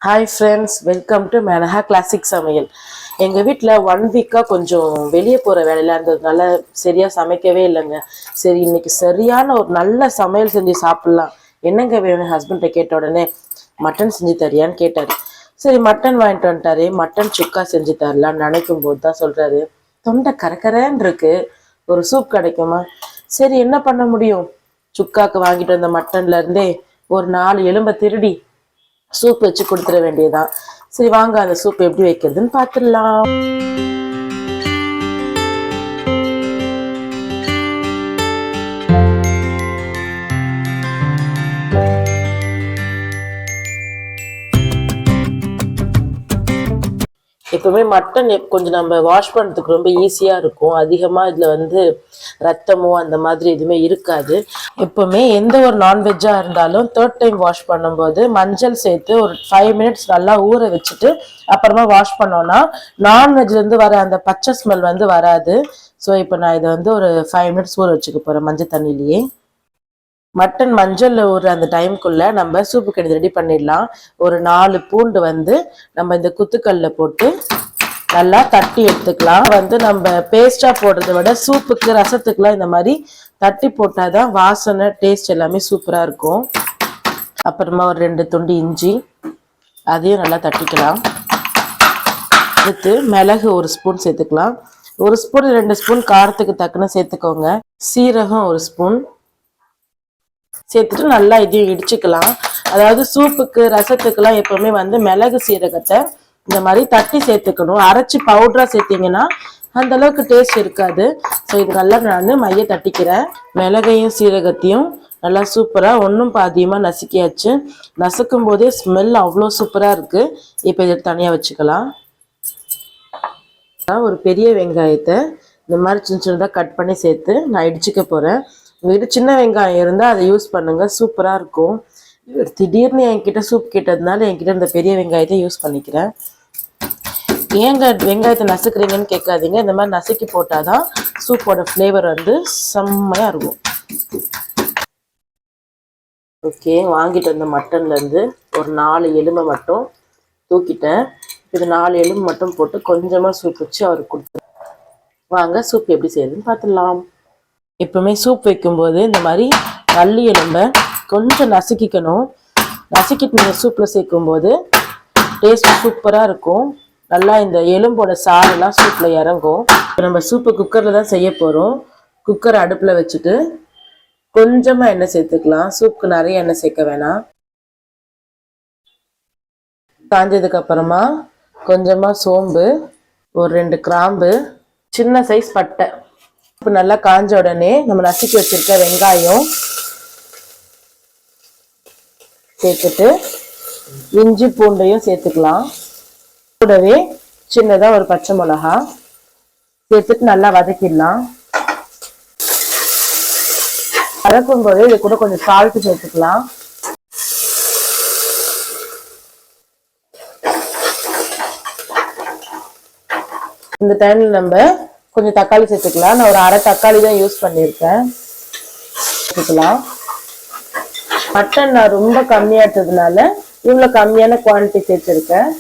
Hi friends, welcome to Menaha classic சமையல். எங்கள் வீட்டில் 1 வீக்காக கொஞ்சம் வெளியே போகிற வேலையில் இருந்ததுனால சரியாக சமைக்கவே இல்லைங்க. சரி, இன்னைக்கு சரியான ஒரு நல்ல சமையல் செஞ்சு சாப்பிட்லாம். என்னங்க வேணும் ஹஸ்பண்ட்டை கேட்ட உடனே மட்டன் செஞ்சு தரியான்னு கேட்டார். சரி, மட்டன் வாங்கிட்டு வந்துட்டாரு. மட்டன் சுக்கா செஞ்சு தரலான்னு நினைக்கும் போது தான் சொல்கிறாரு, தொண்டை கரகரன்னு இருக்கு, ஒரு சூப் கிடைக்குமா? சரி, என்ன பண்ண முடியும்? சுக்காக்கு வாங்கிட்டு வந்த மட்டன்லேருந்தே ஒரு 4 எலும்பை திருடி சூப் வச்சு கொடுத்துட வேண்டியதுதான். சரி வாங்க, அந்த சூப் எப்படி வைக்கிறதுன்னு பார்த்துடலாம். எப்பவுமே மட்டன் கொஞ்சம் நம்ம வாஷ் பண்ணுறதுக்கு ரொம்ப ஈஸியாக இருக்கும். அதிகமாக இதில் ரத்தமோ அந்த மாதிரி எதுவுமே இருக்காது. எப்பவுமே எந்த ஒரு நான்வெஜ்ஜாக இருந்தாலும் 3rd டைம் வாஷ் பண்ணும்போது மஞ்சள் சேர்த்து ஒரு 5 மினிட்ஸ் நல்லா ஊற வச்சுட்டு அப்புறமா வாஷ் பண்ணோன்னா நான்வெஜ்லேருந்து வர அந்த பச்சை ஸ்மெல் வராது. ஸோ இப்போ நான் இதை ஒரு 5 மினிட்ஸ் ஊற வச்சுக்க போகிறேன் மஞ்சள் தண்ணியிலேயே. மட்டன் மஞ்சள்ல ஊற அந்த டைமுக்குள்ள நம்ம சூப்பு கெடுத்து ரெடி பண்ணிடலாம். ஒரு 4 பூண்டு நம்ம இந்த குத்துக்கல்ல போட்டு நல்லா தட்டி எடுத்துக்கலாம். நம்ம பேஸ்டா போடுறதை விட சூப்புக்கு ரசத்துக்குலாம் இந்த மாதிரி தட்டி போட்டாதான் வாசனை டேஸ்ட் எல்லாமே சூப்பரா இருக்கும். அப்புறமா ஒரு 2 துண்டு இஞ்சி, அதையும் நல்லா தட்டிக்கலாம். அடுத்து மிளகு 1 ஸ்பூன் சேர்த்துக்கலாம். 1 ஸ்பூன் 2 ஸ்பூன் காரத்துக்கு தக்கன சேர்த்துக்கோங்க. சீரகம் 1 ஸ்பூன் சேர்த்துட்டு நல்லா இதையும் இடிச்சுக்கலாம். அதாவது சூப்புக்கு ரசத்துக்குலாம் எப்பவுமே மிளகு சீரகத்தை இந்த மாதிரி தட்டி சேர்த்துக்கணும். அரைச்சி பவுடரா சேர்த்தீங்கன்னா அந்த அளவுக்கு டேஸ்ட் இருக்காது. ஸோ இது நல்லா நான் மைய தட்டிக்கிறேன். மிளகையும் சீரகத்தையும் நல்லா சூப்பராக ஒன்றும் பாதியமாக நசுக்கியாச்சு. நசுக்கும் போதே ஸ்மெல் அவ்வளோ சூப்பராக இருக்கு. இப்போ இதை தனியாக வச்சுக்கலாம். ஒரு பெரிய வெங்காயத்தை இந்த மாதிரி சின்ன சின்னதாக கட் பண்ணி சேர்த்து நான் இடிச்சுக்க போகிறேன். உங்கள்கிட்ட சின்ன வெங்காயம் இருந்தால் அதை யூஸ் பண்ணுங்கள், சூப்பராக இருக்கும். திடீர்னு என்கிட்ட சூப் கேட்டதுனால என்கிட்ட இந்த பெரிய வெங்காயத்தை யூஸ் பண்ணிக்கிறேன். ஏங்க வெங்காயத்தை நசுக்கிறீங்கன்னு கேட்காதீங்க, இந்த மாதிரி நசுக்கி போட்டால் தான் சூப்போட ஃப்ளேவர் செம்மையாக இருக்கும். ஓகே, வாங்கிட்டு வந்த மட்டன்லேருந்து ஒரு 4 எலும்பை மட்டும் தூக்கிட்டேன். இது 4 எலும்பு மட்டும் போட்டு கொஞ்சமாக சூப் வச்சு அவருக்கு கொடுத்துருவேன். வாங்க சூப் எப்படி செய்யுதுன்னு பார்த்துடலாம். எப்பவுமே சூப் வைக்கும்போது இந்த மாதிரி நல்லி எலும்பை கொஞ்சம் நசுக்கிக்கணும். நசுக்கிட்டு நீங்கள் சூப்பில் சேர்க்கும்போது டேஸ்ட் சூப்பராக இருக்கும். நல்லா இந்த எலும்போட சாரெல்லாம் சூப்பில் இறங்கும். இப்போ நம்ம சூப்பை குக்கரில் தான் செய்ய போகிறோம். குக்கரை அடுப்பில் வச்சுட்டு கொஞ்சமாக எண்ணெய் சேர்த்துக்கலாம். சூப்புக்கு நிறைய எண்ணெய் சேர்க்க வேணாம். காஞ்சதுக்கு அப்புறமா கொஞ்சமாக சோம்பு, ஒரு 2 கிராம்பு, சின்ன சைஸ் பட்டை. இப்போ நல்லா காஞ்ச உடனே நம்ம நசுக்கி வச்சிருக்க வெங்காயம் சேர்த்துட்டு இஞ்சி பூண்டையும் சேர்த்துக்கலாம். கூடவே சின்னதாக ஒரு பச்சை மிளகா சேர்த்துட்டு நல்லா வதக்கிடலாம். வதக்கும் போது இது கூட கொஞ்சம் சால்ட் சேர்த்துக்கலாம். இந்த டைம்ல நம்ம கொஞ்சம் தக்காளி சேர்த்துக்கலாம். நான் ஒரு 1/2 தக்காளி தான் யூஸ் பண்ணியிருக்கேன். சேர்த்துக்கலாம். மட்டன் நான் ரொம்ப கம்மியாட்டதுனால இவ்வளோ கம்மியான குவான்டிட்டி சேர்த்துருக்கேன்.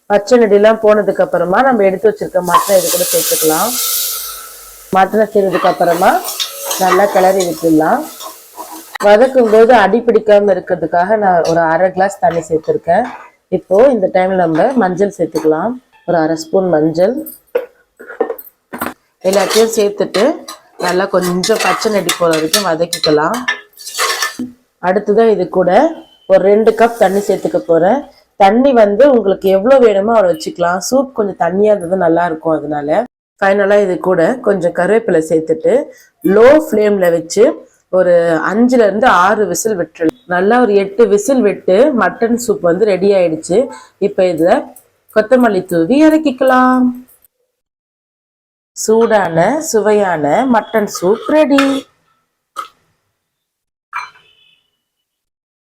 பச்சை நெடிலாம் போனதுக்கு அப்புறமா நம்ம எடுத்து வச்சிருக்க மட்டனை இது கூட சேர்த்துக்கலாம். மட்டனை சேர்த்ததுக்கு அப்புறமா நல்லா கிளறி விட்டுடலாம். வதக்கும் போது அடி பிடிக்காம இருக்கிறதுக்காக நான் ஒரு 1/2 கிளாஸ் தண்ணி சேர்த்துருக்கேன். இப்போ இந்த டைம்ல நம்ம மஞ்சள் சேர்த்துக்கலாம். ஒரு 1/2 ஸ்பூன் மஞ்சள் எல்லாத்தையும் சேர்த்துட்டு நல்லா கொஞ்சம் பச்சை நெடி போகிற வரைக்கும் வதக்கிக்கலாம். அடுத்ததான் இது கூட ஒரு 2 கப் தண்ணி சேர்த்துக்க போகிறேன். தண்ணி உங்களுக்கு எவ்வளோ வேணுமோ அவ்வளோ வச்சுக்கலாம். சூப் கொஞ்சம் தண்ணியாக இருந்தது நல்லா இருக்கும். அதனால ஃபைனலாக இது கூட கொஞ்சம் கருவேப்பிலை சேர்த்துட்டு லோ ஃப்ளேமில் வச்சு ஒரு 5லேருந்து 6 விசில் விட்டுரு. நல்லா ஒரு 8 விசில் விட்டு மட்டன் சூப் ரெடி ஆயிடுச்சு. இப்போ இதில் கொத்தமல்லி தூவி இறக்கிக்கலாம். சூடான சுவையான மட்டன் சூப் ரெடி.